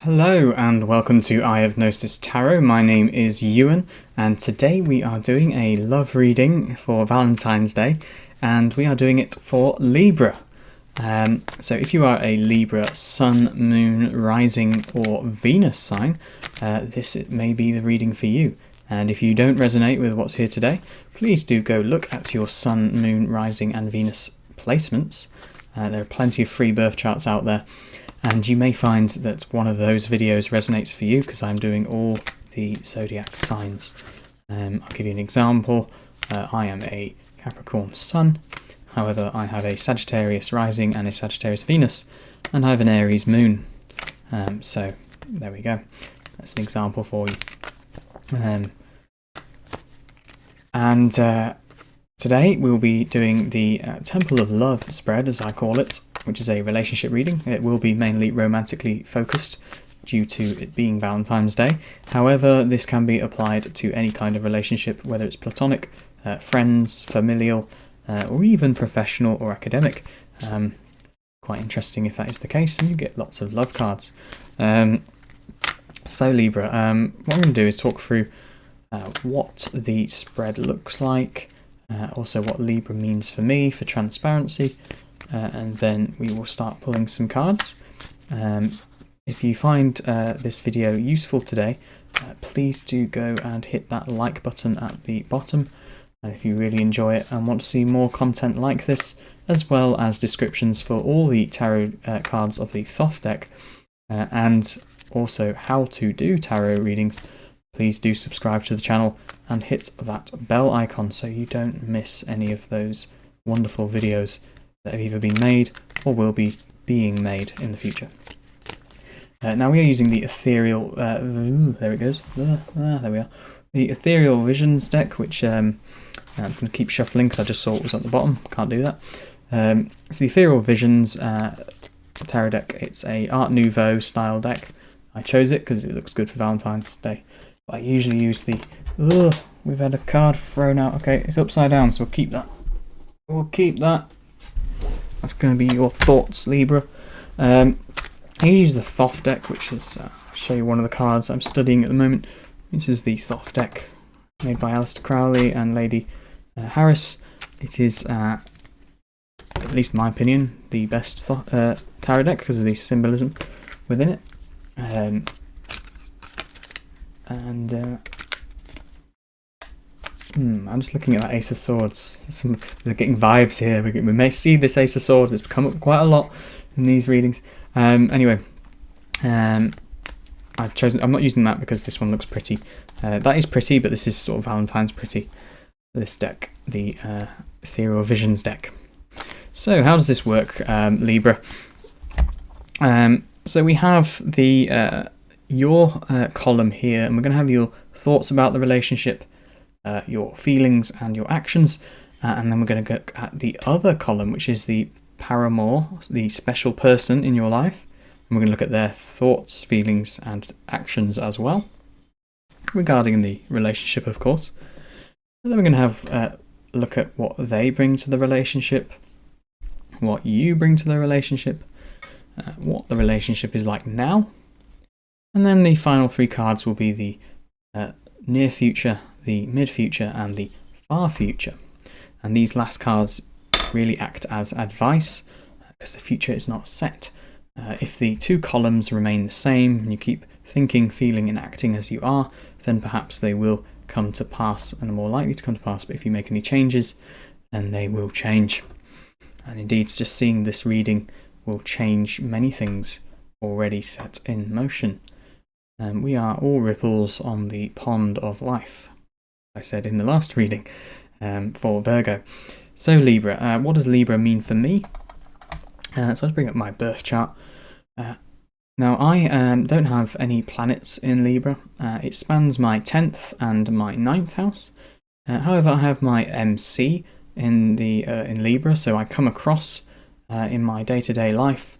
Hello and welcome to Eye of Gnosis Tarot. My name is Ewan and today we are doing a love reading for Valentine's Day and we are doing it for Libra. So if you are a Libra Sun, Moon, Rising or Venus sign, this may be the reading for you. And if you don't resonate with what's here today, please do go look at your Sun, Moon, Rising and Venus placements. There are plenty of free birth charts out there. And you may find that one of those videos resonates for you because I'm doing all the zodiac signs. I'll give you an example. I am a Capricorn Sun, however I have a Sagittarius Rising and a Sagittarius Venus, and I have an Aries Moon. So there we go. That's an example for you. Today we'll be doing the Temple of Love spread, as I call it, which is a relationship reading. It will be mainly romantically focused due to it being Valentine's Day. However, this can be applied to any kind of relationship, whether it's platonic, friends, familial, or even professional or academic. Quite interesting if that is the case, and you get lots of love cards. So Libra, what I'm going to do is talk through what the spread looks like, also what Libra means for me, for transparency, and then we will start pulling some cards. If you find this video useful today, please do go and hit that like button at the bottom. If you really enjoy it and want to see more content like this, as well as descriptions for all the tarot cards of the Thoth deck, and also how to do tarot readings, please do subscribe to the channel and hit that bell icon so you don't miss any of those wonderful videos that have either been made or will be being made in the future. Now we are using the ethereal, there it goes, there we are, the Ethereal Visions deck, which I'm going to keep shuffling because I just saw it was at the bottom, can't do that. It's the Ethereal Visions tarot deck. It's a Art Nouveau style deck. I chose it because it looks good for Valentine's Day. But I usually use the, we've had a card thrown out, okay, it's upside down, so we'll keep that. We'll keep that. That's going to be your thoughts, Libra. I use the Thoth deck, which is, I'll show you one of the cards I'm studying at the moment. This is the Thoth deck, made by Aleister Crowley and Lady Harris. It is, at least in my opinion, the best tarot deck because of the symbolism within it. I'm just looking at that Ace of Swords. They're getting vibes here. We may see this Ace of Swords. It's come up quite a lot in these readings. Anyway, I've chosen. I'm not using that because this one looks pretty. That is pretty, but this is sort of Valentine's pretty. This deck, the Ethereal Visions deck. So how does this work, Libra? So we have the your column here, and we're going to have your thoughts about the relationship, your feelings and your actions, and then we're going to look at the other column, which is the paramour, the special person in your life, and we're going to look at their thoughts, feelings and actions as well, regarding the relationship, of course. And then we're going to have a look at what they bring to the relationship, what you bring to the relationship, what the relationship is like now, and then the final three cards will be the near future, the mid future and the far future. And these last cards really act as advice because the future is not set. If the two columns remain the same and you keep thinking, feeling and acting as you are, then perhaps they will come to pass and are more likely to come to pass. But if you make any changes, then they will change. And indeed, just seeing this reading will change many things already set in motion. We are all ripples on the pond of life, I said in the last reading, for Virgo. So Libra, what does Libra mean for me? So let's bring up my birth chart. Now I don't have any planets in Libra. It spans my 10th and my 9th house. However, I have my MC in Libra, so I come across in my day-to-day life.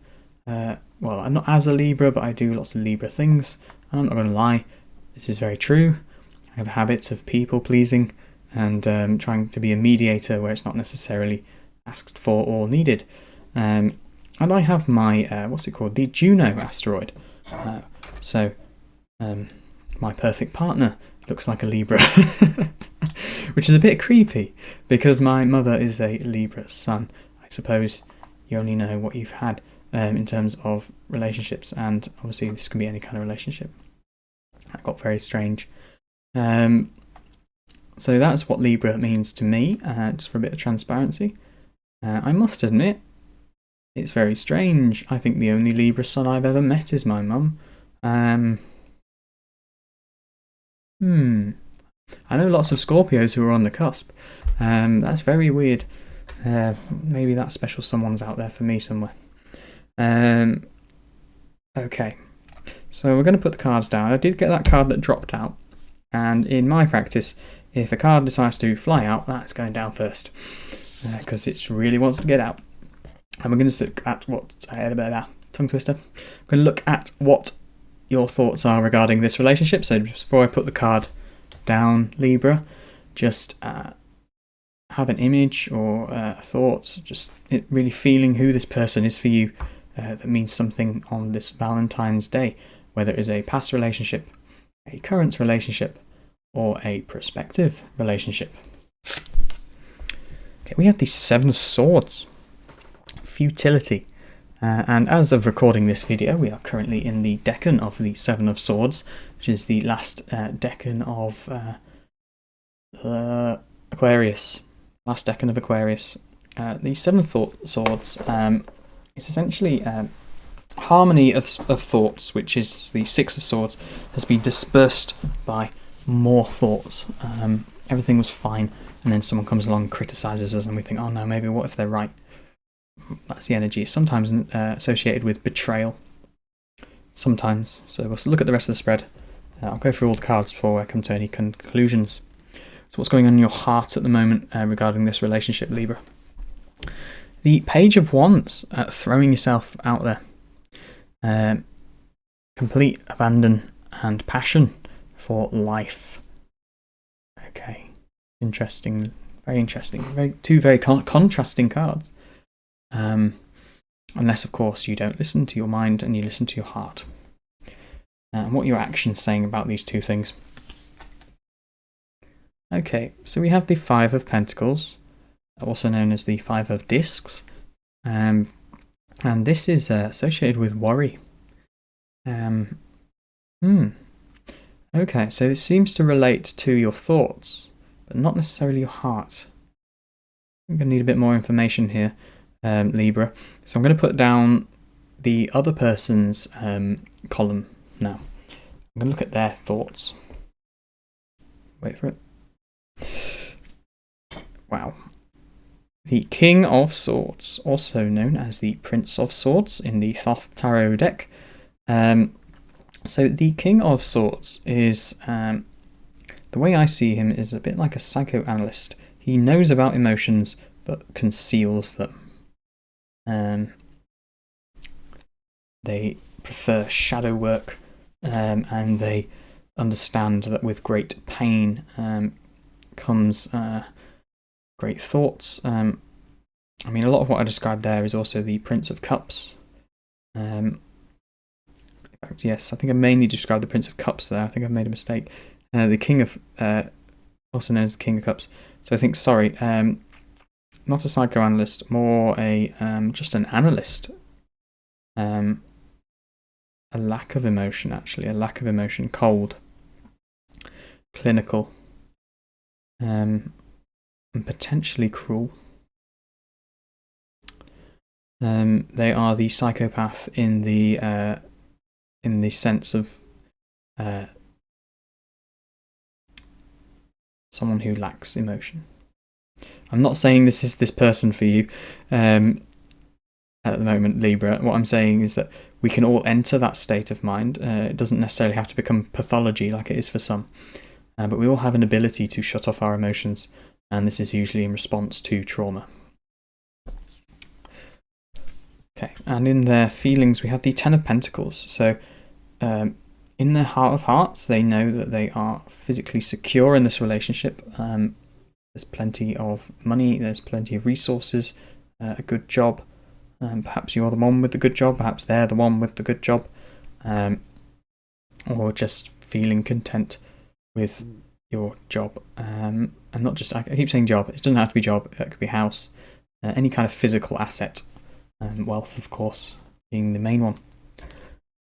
Well, I'm not as a Libra, but I do lots of Libra things. And I'm not going to lie, this is very true. I have habits of people pleasing and trying to be a mediator where it's not necessarily asked for or needed. And I have my, what's it called? The Juno asteroid, So my perfect partner looks like a Libra, which is a bit creepy because my mother is a Libra Sun. I suppose you only know what you've had in terms of relationships, and obviously this can be any kind of relationship. That got very strange. So that's what Libra means to me, just for a bit of transparency. I must admit, it's very strange. I think the only Libra Sun I've ever met is my mum. I know lots of Scorpios who are on the cusp. That's very weird. Maybe that special someone's out there for me somewhere. Okay, so we're going to put the cards down. I did get that card that dropped out, and in my practice, if a card decides to fly out, that's going down first, because it really wants to get out. And we're going to look at what tongue twister. We're going to look at what your thoughts are regarding this relationship. So just before I put the card down, Libra, just have an image or thoughts, just really feeling who this person is for you. That means something on this Valentine's Day, whether it is a past relationship, a current relationship, or a prospective relationship. Okay, we have the Seven of Swords, futility. And as of recording this video, we are currently in the decan of the Seven of Swords, which is the last decan of Aquarius. Last decan of Aquarius. The Seven of Swords is essentially harmony of thoughts, which is the Six of Swords, has been dispersed by more thoughts. Everything was fine, and then someone comes along and criticises us, and we think, oh no, maybe what if they're right? That's the energy. It's sometimes associated with betrayal. Sometimes. So we'll look at the rest of the spread. I'll go through all the cards before I come to any conclusions. So what's going on in your heart at the moment regarding this relationship, Libra? The Page of Wands, throwing yourself out there. Complete abandon and passion for life. Okay. Interesting. Very interesting. Two very contrasting cards. Unless, of course, you don't listen to your mind and you listen to your heart. And what are your actions saying about these two things? Okay, so we have the Five of Pentacles, also known as the Five of Discs, and this is associated with worry. Okay, so this seems to relate to your thoughts, but not necessarily your heart. I'm going to need a bit more information here, Libra. So I'm going to put down the other person's column now. I'm going to look at their thoughts. Wait for it. Wow. The King of Swords, also known as the Prince of Swords in the Thoth Tarot deck. So the King of Swords is, the way I see him, is a bit like a psychoanalyst. He knows about emotions but conceals them. They prefer shadow work, and they understand that with great pain comes great thoughts. I mean, a lot of what I described there is also the Prince of Cups. In fact, yes, I think I mainly described the Prince of Cups there. I think I've made a mistake. The King of, also known as the King of Cups. So I think, sorry, not a psychoanalyst, more a just an analyst. A lack of emotion, actually, a lack of emotion, cold, clinical, and potentially cruel. They are the psychopath in the sense of someone who lacks emotion. I'm not saying this is this person for you at the moment, Libra. What I'm saying is that we can all enter that state of mind. It doesn't necessarily have to become pathology like it is for some, but we all have an ability to shut off our emotions, and this is usually in response to trauma. Okay, and in their feelings we have the Ten of Pentacles. So in their heart of hearts, they know that they are physically secure in this relationship. There's plenty of money, there's plenty of resources, a good job. Perhaps you're the one with the good job, perhaps they're the one with the good job. or just feeling content with your job. And not just, I keep saying job, it doesn't have to be job, it could be house, any kind of physical asset, wealth, of course, being the main one.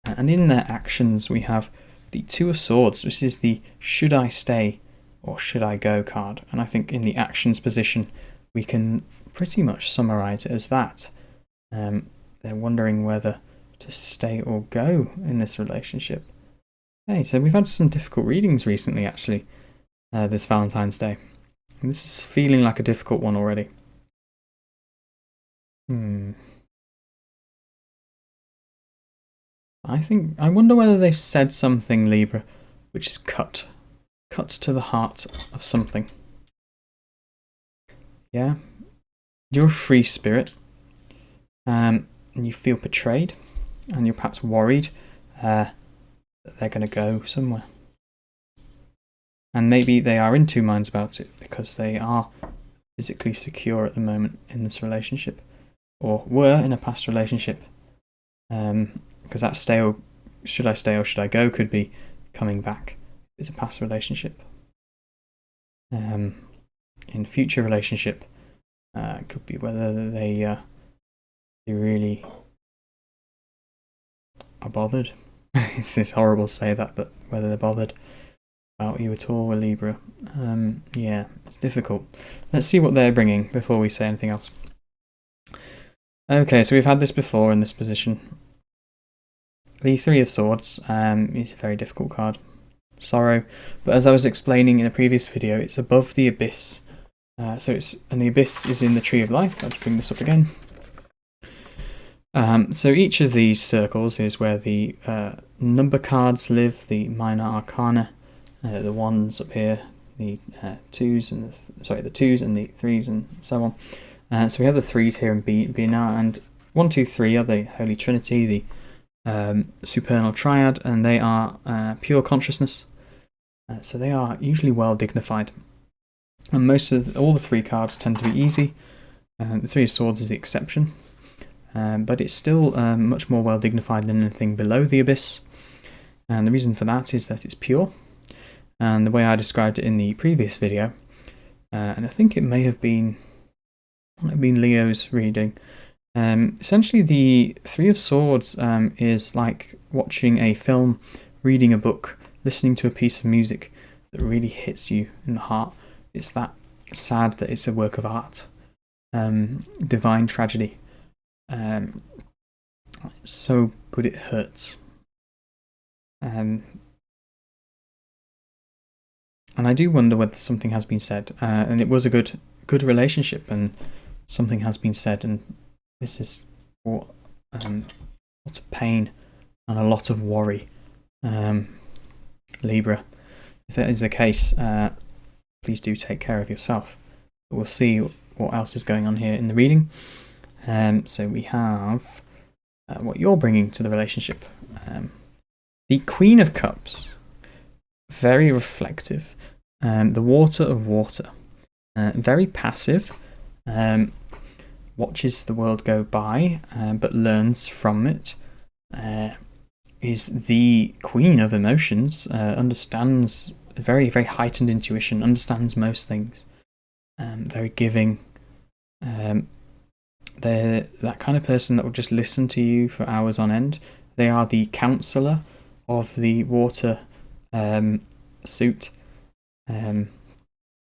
And in their actions, we have the Two of Swords, which is the should I stay or should I go card. And I think in the actions position, we can pretty much summarize it as that. They're wondering whether to stay or go in this relationship. Hey, so we've had some difficult readings recently, actually, this Valentine's Day. And this is feeling like a difficult one already. I wonder whether they've said something, Libra, which is cut to the heart of something. Yeah, you're a free spirit, and you feel betrayed, and you're perhaps worried that they're going to go somewhere. And maybe they are in two minds about it because they are physically secure at the moment in this relationship, or were in a past relationship. Because that should I stay or should I go could be coming back. It's a past relationship. In future relationship, could be whether they really are bothered. It's horrible to say that, but whether they're bothered about you at all, Libra. Yeah, it's difficult. Let's see what they're bringing before we say anything else. Okay, so we've had this before in this position. The Three of Swords is a very difficult card. Sorrow, but as I was explaining in a previous video, it's above the abyss. And the abyss is in the Tree of Life. I'll just bring this up again. So each of these circles is where the number cards live, the minor arcana, the ones up here, the twos and the twos and the threes and so on. So we have the threes here in Binah, and 1, 2, 3 are the Holy Trinity, the supernal triad, and they are pure consciousness. So they are usually well dignified, and all the three cards tend to be easy. The Three of Swords is the exception, but it's still much more well dignified than anything below the abyss. And the reason for that is that it's pure, and the way I described it in the previous video, and I think it may have been Leo's reading. Essentially, the Three of Swords is like watching a film, reading a book, listening to a piece of music that really hits you in the heart. It's that sad that it's a work of art. Divine tragedy. It's so good it hurts. And I do wonder whether something has been said. And it was a good relationship, and something has been said, and this is brought lots of pain and a lot of worry. Libra, if that is the case, please do take care of yourself. But we'll see what else is going on here in the reading. So we have what you're bringing to the relationship. The Queen of Cups, very reflective. The Water of Water, very passive. Watches the world go by, but learns from it. Is the Queen of Emotions, understands very, very heightened intuition, understands most things. Very giving. They're that kind of person that will just listen to you for hours on end. They are the counsellor of the water suit.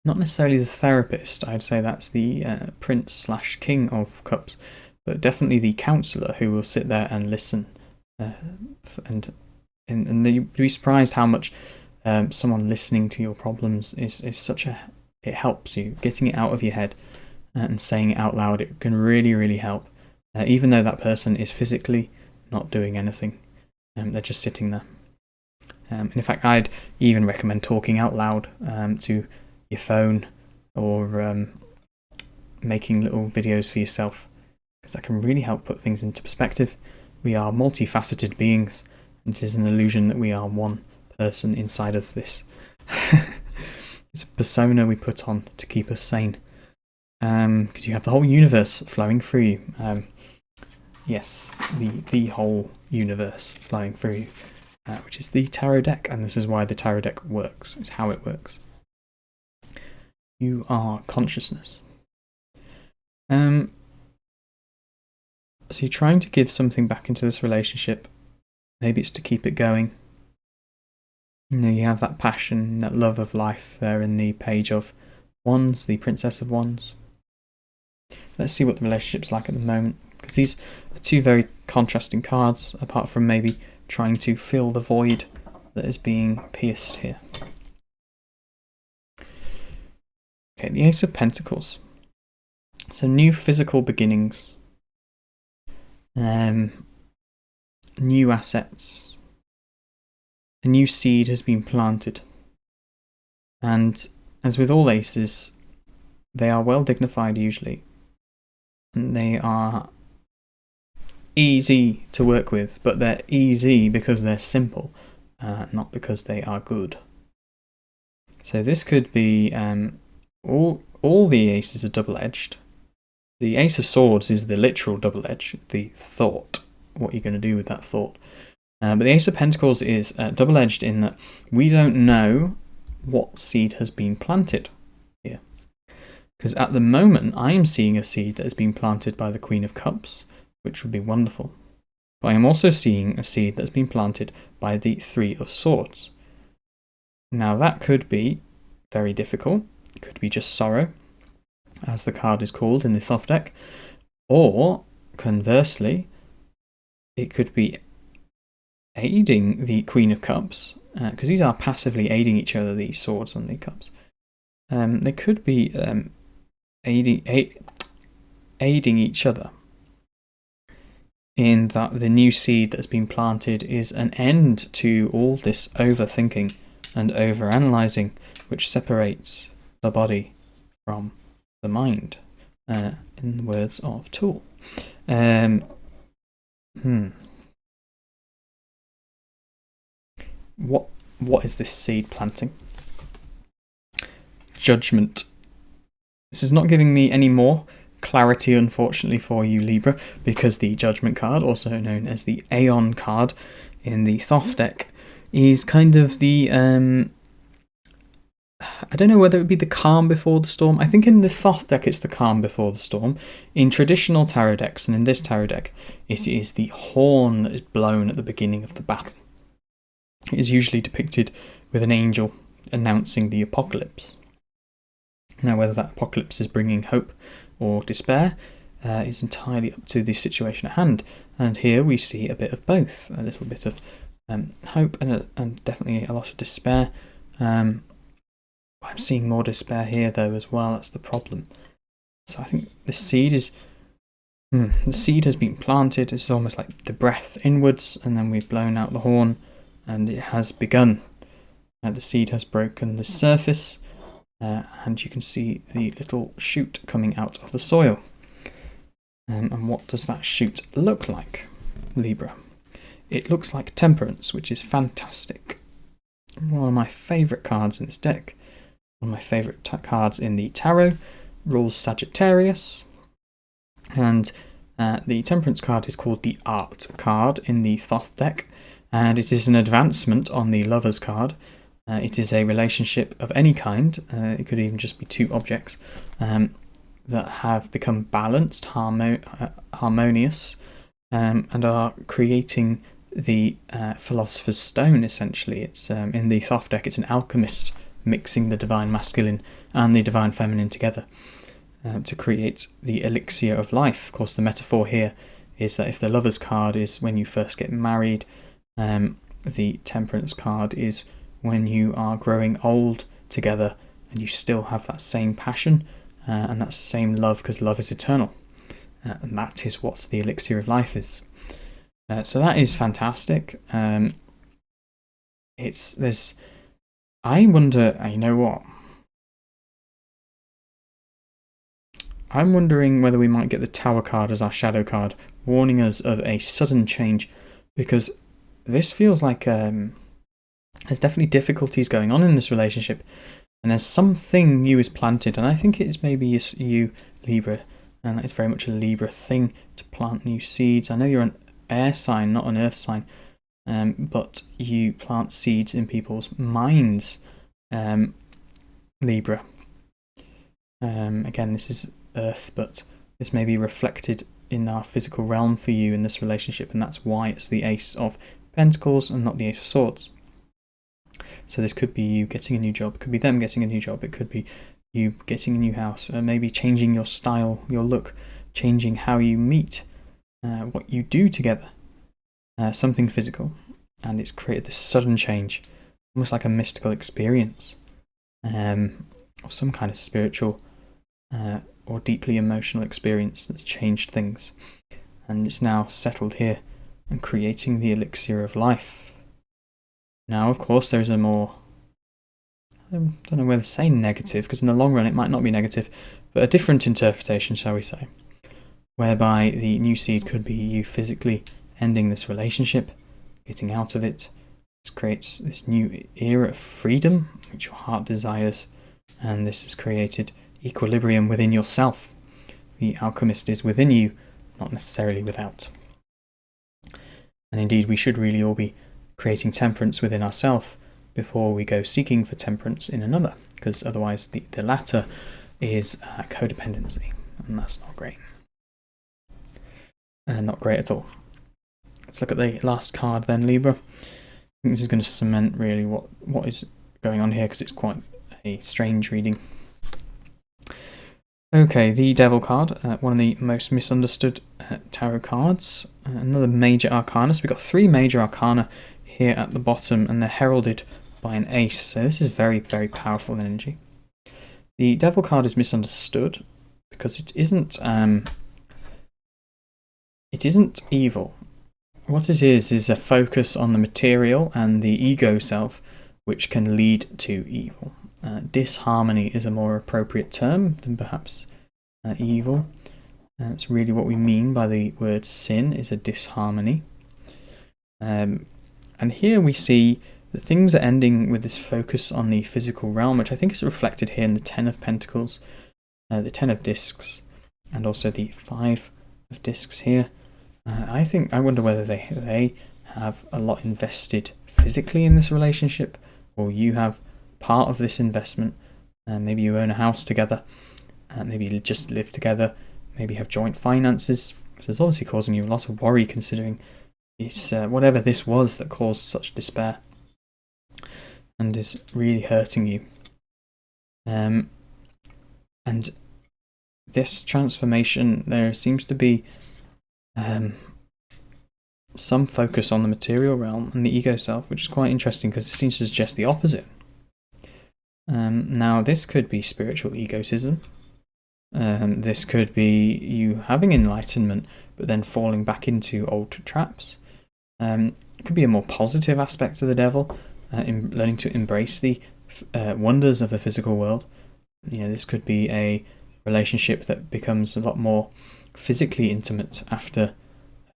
Not necessarily the therapist. I'd say that's the Prince/King of Cups, but definitely the counsellor who will sit there and listen. And you'd be surprised how much someone listening to your problems is it helps you getting it out of your head and saying it out loud. It can really, really help, even though that person is physically not doing anything. They're just sitting there. In fact, I'd even recommend talking out loud to your phone, or making little videos for yourself, because that can really help put things into perspective. We are multifaceted beings, and it is an illusion that we are one person inside of this. It's a persona we put on to keep us sane, because you have the whole universe flowing through you. Yes, the whole universe flowing through you. which is the tarot deck, and this is why the tarot deck works. It's how it works. You are consciousness. So you're trying to give something back into this relationship. Maybe it's to keep it going. You have that passion, that love of life there in the Page of Wands, the Princess of Wands. Let's see what the relationship's like at the moment, because these are two very contrasting cards, apart from maybe trying to fill the void that is being pierced here. Okay, the Ace of Pentacles. So new physical beginnings. New assets. A new seed has been planted. And as with all aces, they are well dignified usually. And they are easy to work with, but they're easy because they're simple, not because they are good. So this could be all the aces are double-edged. The Ace of Swords is the literal double edge, the thought, what you're going to do with that thought. But the Ace of Pentacles is double-edged in that we don't know what seed has been planted here. Because at the moment, I am seeing a seed that has been planted by the Queen of Cups, which would be wonderful. But I am also seeing a seed that's been planted by the Three of Swords. Now that could be very difficult. It could be just sorrow, as the card is called in the Thoth deck. Or, conversely, it could be aiding the Queen of Cups, because these are passively aiding each other, the swords and the cups. They could be aiding each other in that the new seed that's been planted is an end to all this overthinking and overanalyzing, which separates the body from the mind, in the words of Tool. What is this seed planting? Judgment. This is not giving me any more clarity, unfortunately, for you, Libra, because the Judgment card, also known as the Aeon card in the Thoth deck, is kind of the I don't know whether it would be the calm before the storm. I think in the Thoth deck it's the calm before the storm. In traditional tarot decks, and in this tarot deck, it is the horn that is blown at the beginning of the battle. It is usually depicted with an angel announcing the apocalypse. Now, whether that apocalypse is bringing hope or despair is entirely up to the situation at hand. And here we see a bit of both. A little bit of hope and definitely a lot of despair. I'm seeing more despair here though as well. That's the problem. So I think the seed is the seed has been planted. It's almost like the breath inwards, and then we've blown out the horn, and it has begun. The seed has broken the surface, and you can see the little shoot coming out of the soil. And what does that shoot look like, Libra? It looks like Temperance, which is fantastic. One of my favourite cards in this deck. One of my favourite cards in the tarot. Rules Sagittarius. And the Temperance card is called the Art card in the Thoth deck. And it is an advancement on the Lovers card. It is a relationship of any kind. It could even just be two objects that have become balanced, harmonious, and are creating the Philosopher's Stone, essentially. It's in the Thoth deck, it's an alchemist mixing the divine masculine and the divine feminine together to create the elixir of life. Of course, the metaphor here is that if the Lover's card is when you first get married, the Temperance card is when you are growing old together and you still have that same passion and that same love, because love is eternal. And that is what the elixir of life is. So that is fantastic. I wonder, you know what? I'm wondering whether we might get the Tower card as our shadow card, warning us of a sudden change, because this feels like there's definitely difficulties going on in this relationship, and there's something new is planted, and I think it's maybe you, Libra, and it's very much a Libra thing to plant new seeds. I know you're an air sign, not an earth sign, but you plant seeds in people's minds, Libra. Again, this is Earth, but this may be reflected in our physical realm for you in this relationship, and that's why it's the Ace of Pentacles and not the Ace of Swords. So this could be you getting a new job, it could be them getting a new job, it could be you getting a new house, maybe changing your style, your look, changing how you meet, what you do together, something physical, and it's created this sudden change, almost like a mystical experience, or some kind of spiritual or deeply emotional experience that's changed things, and it's now settled here and creating the elixir of life. Now, of course, there's a more, I don't know whether to say negative, because in the long run it might not be negative, but a different interpretation, shall we say, whereby the new seed could be you physically ending this relationship, getting out of it. This creates this new era of freedom, which your heart desires, and this has created equilibrium within yourself. The alchemist is within you, not necessarily without. And indeed, we should really all be creating temperance within ourselves before we go seeking for temperance in another, because otherwise the latter is codependency, and that's not great. Not great at all. Let's look at the last card then, Libra. I think this is going to cement really what is going on here, because it's quite a strange reading. Okay, the Devil card, one of the most misunderstood tarot cards. Another major arcana. So we've got 3 major arcana here at the bottom, and they're heralded by an ace. So this is very, very powerful energy. The Devil card is misunderstood because it isn't evil. What it is a focus on the material and the ego self, which can lead to evil. Disharmony is a more appropriate term than perhaps evil. It's really what we mean by the word sin, is a disharmony. And here we see that things are ending with this focus on the physical realm, which I think is reflected here in the 10 of Pentacles, the 10 of Discs, and also the 5 of Discs here. I wonder whether they have a lot invested physically in this relationship, or you have part of this investment. Maybe you own a house together, maybe you just live together, maybe have joint finances. So it's obviously causing you a lot of worry, considering it's whatever this was that caused such despair and is really hurting you. And this transformation, there seems to be some focus on the material realm and the ego self, which is quite interesting because it seems to suggest the opposite. Now, this could be spiritual egotism. This could be you having enlightenment, but then falling back into old traps. It could be a more positive aspect of the Devil, in learning to embrace the wonders of the physical world. This could be a relationship that becomes a lot more physically intimate after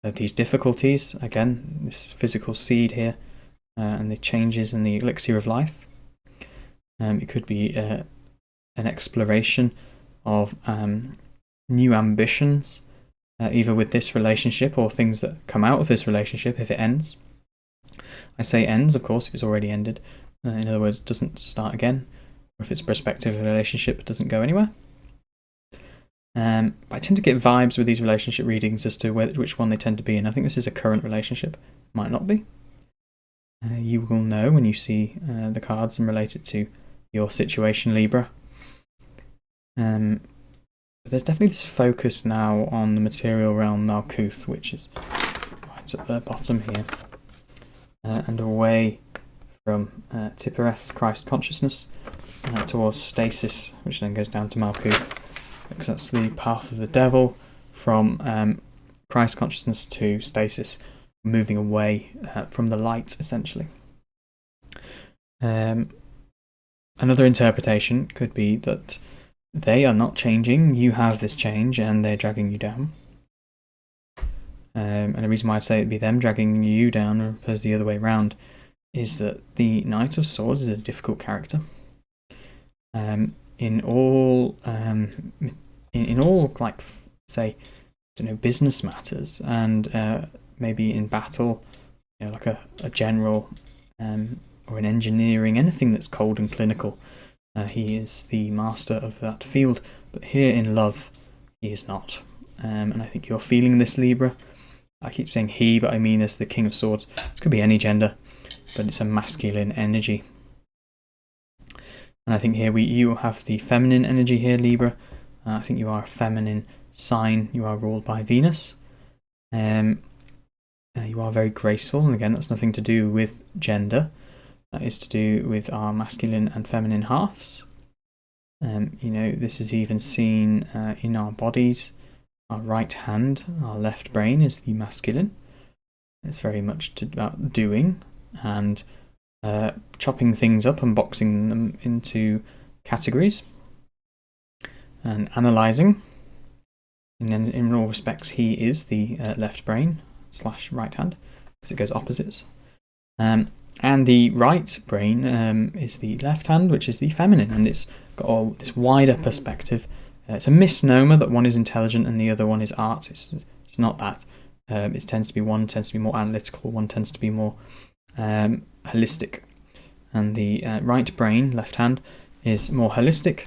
these difficulties. Again, this physical seed here, and the changes in the elixir of life. It could be an exploration of new ambitions, either with this relationship or things that come out of this relationship if it ends. I say ends, of course, if it's already ended. In other words, doesn't start again, or if it's a prospective relationship, it doesn't go anywhere. But I tend to get vibes with these relationship readings as to which one they tend to be in. I think this is a current relationship. Might not be. You will know when you see the cards and relate it to your situation, Libra. But there's definitely this focus now on the material realm, Malkuth, which is right at the bottom here, and away from Tiphareth, Christ consciousness, towards stasis, which then goes down to Malkuth, because that's the path of the Devil from Christ consciousness to stasis, moving away from the light, essentially. Another interpretation could be that they are not changing, you have this change, and they're dragging you down. And the reason why I'd say it'd be them dragging you down, as opposed to the other way around, is that the Knight of Swords is a difficult character. In all, like, say, business matters, and maybe in battle like a general or in engineering, anything that's cold and clinical. He is the master of that field, but here in love, he is not. And I think you're feeling this, Libra. I keep saying he, but I mean as the King of Swords. This could be any gender, but it's a masculine energy. And I think here you have the feminine energy here, Libra. I think you are a feminine sign. You are ruled by Venus. You are very graceful, and again, that's nothing to do with gender. That is to do with our masculine and feminine halves. This is even seen in our bodies. Our right hand, our left brain is the masculine. It's very much about doing and chopping things up and boxing them into categories and analysing. And in all respects, he is the left brain / right hand, because it goes opposites. And the right brain is the left hand, which is the feminine, and it's got this wider perspective. It's a misnomer that one is intelligent and the other one is art. It's not that. One tends to be more analytical, one tends to be more holistic. And the right brain, left hand, is more holistic,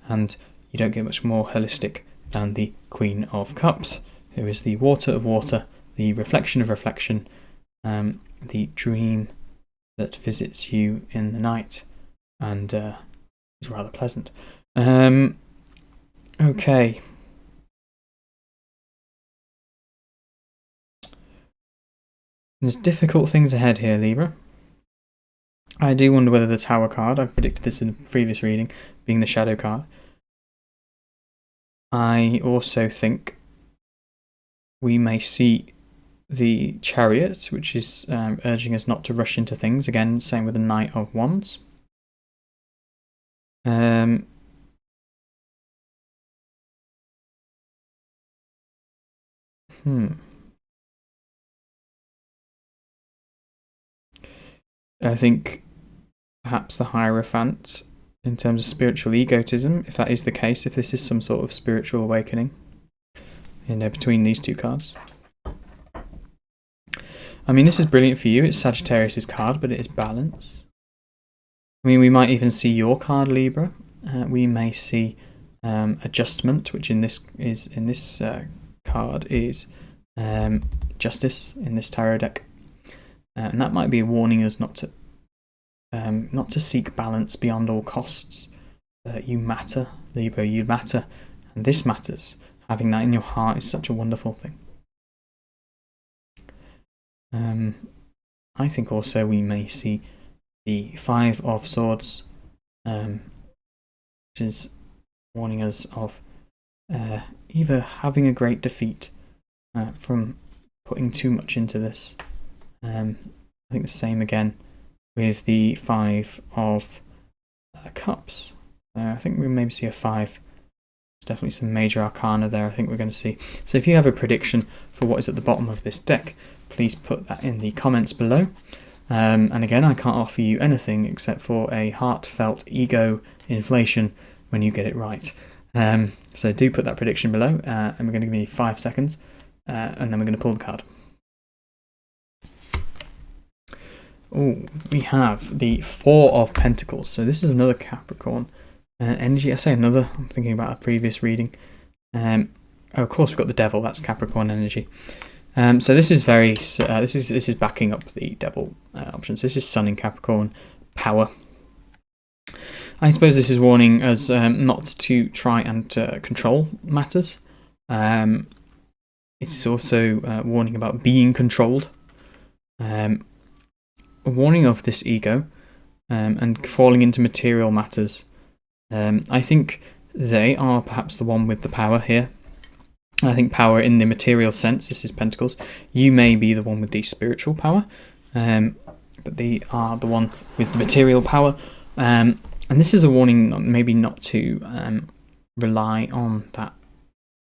and you don't get much more holistic than the Queen of Cups, who is the water of water, the reflection of reflection, the dream that visits you in the night, and is rather pleasant. Okay. There's difficult things ahead here, Libra. I do wonder whether the Tower card, I've predicted this in the previous reading, being the Shadow card. I also think we may see the Chariot, which is urging us not to rush into things. Again, same with the Knight of Wands. I think perhaps the Hierophant, in terms of spiritual egotism, if that is the case, if this is some sort of spiritual awakening, between these two cards. I mean, this is brilliant for you. It's Sagittarius's card, but it is balance. I mean, we might even see your card, Libra. We may see adjustment, which in this card is justice in this tarot deck, and that might be warning us not to seek balance beyond all costs. You matter, Libra. You matter, and this matters. Having that in your heart is such a wonderful thing. I think also we may see the Five of Swords, which is warning us of either having a great defeat from putting too much into this. I think the same again with the Five of Cups. I think we maybe see a 5. There's definitely some major arcana there I think we're going to see. So if you have a prediction for what is at the bottom of this deck, please put that in the comments below. And again, I can't offer you anything except for a heartfelt ego inflation when you get it right. So do put that prediction below, and we're going to give you 5 seconds, and then we're going to pull the card. Oh, we have the Four of Pentacles. So this is another Capricorn energy. I say another, I'm thinking about a previous reading. Of course, we've got the Devil. That's Capricorn energy. So this is this is backing up the Devil options. This is Sun in Capricorn, power. I suppose this is warning us not to try and control matters. It's also warning about being controlled. A warning of this ego and falling into material matters. I think they are perhaps the one with the power here. I think power in the material sense, this is Pentacles. You may be the one with the spiritual power, but they are the one with the material power. And this is a warning maybe not to rely on that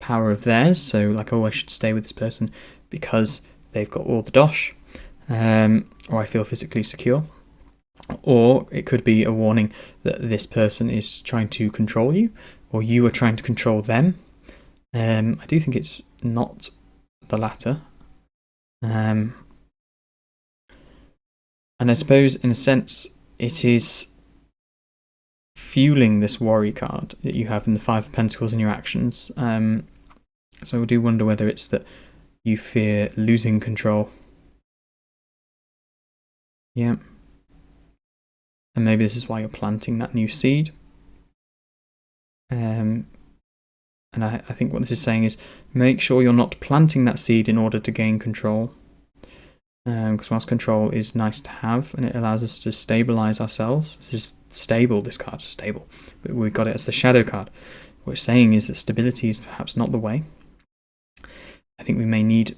power of theirs. So like, oh, I should stay with this person because they've got all the dosh, or I feel physically secure. Or it could be a warning that this person is trying to control you, or you are trying to control them. I do think it's not the latter. And I suppose, in a sense, it is fueling this worry card that you have in the Five of Pentacles in your actions. So I do wonder whether it's that you fear losing control. Yeah. And maybe this is why you're planting that new seed. And I think what this is saying is make sure you're not planting that seed in order to gain control. Because whilst control is nice to have and it allows us to stabilize ourselves, this is stable, this card is stable, but we've got it as the shadow card. What it's saying is that stability is perhaps not the way. I think we may need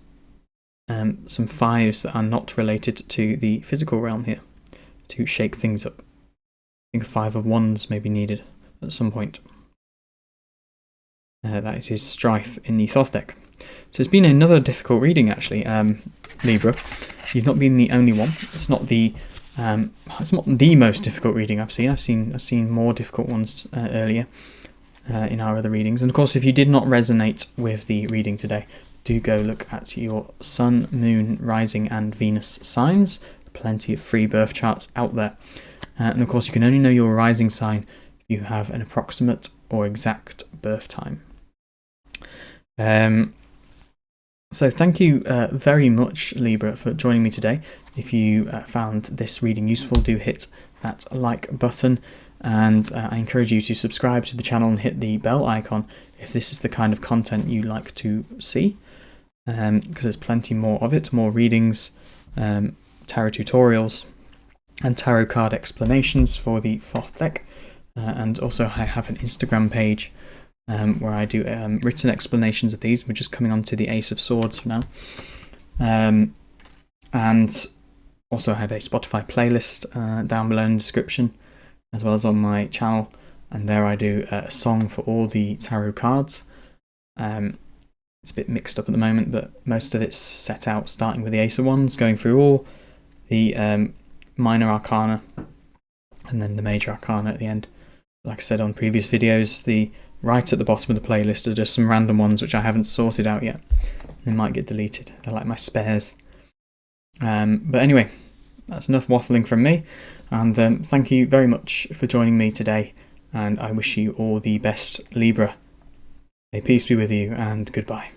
some fives that are not related to the physical realm here to shake things up. I think a Five of Wands may be needed at some point. That is strife in the Thoth deck. So it's been another difficult reading, actually, Libra. You've not been the only one. It's not the most difficult reading I've seen. I've seen more difficult ones earlier in our other readings. And of course, if you did not resonate with the reading today, do go look at your Sun, Moon, Rising, and Venus signs. Plenty of free birth charts out there. And of course, you can only know your rising sign if you have an approximate or exact birth time. So thank you very much, Libra, for joining me today. If you found this reading useful, do hit that like button, and I encourage you to subscribe to the channel and hit the bell icon if this is the kind of content you like to see, because there's plenty more of it, more readings, tarot tutorials, and tarot card explanations for the Thoth deck. And also I have an Instagram page where I do written explanations of these. We're just coming on to the Ace of Swords now. And also I have a Spotify playlist down below in the description, as well as on my channel. And there I do a song for all the tarot cards. It's a bit mixed up at the moment, but most of it's set out starting with the Ace of Wands, going through all the minor arcana, and then the major arcana at the end. Like I said on previous videos, the right at the bottom of the playlist are just some random ones which I haven't sorted out yet. They might get deleted. They're like my spares. But anyway, that's enough waffling from me. And thank you very much for joining me today. And I wish you all the best, Libra. May peace be with you, and goodbye.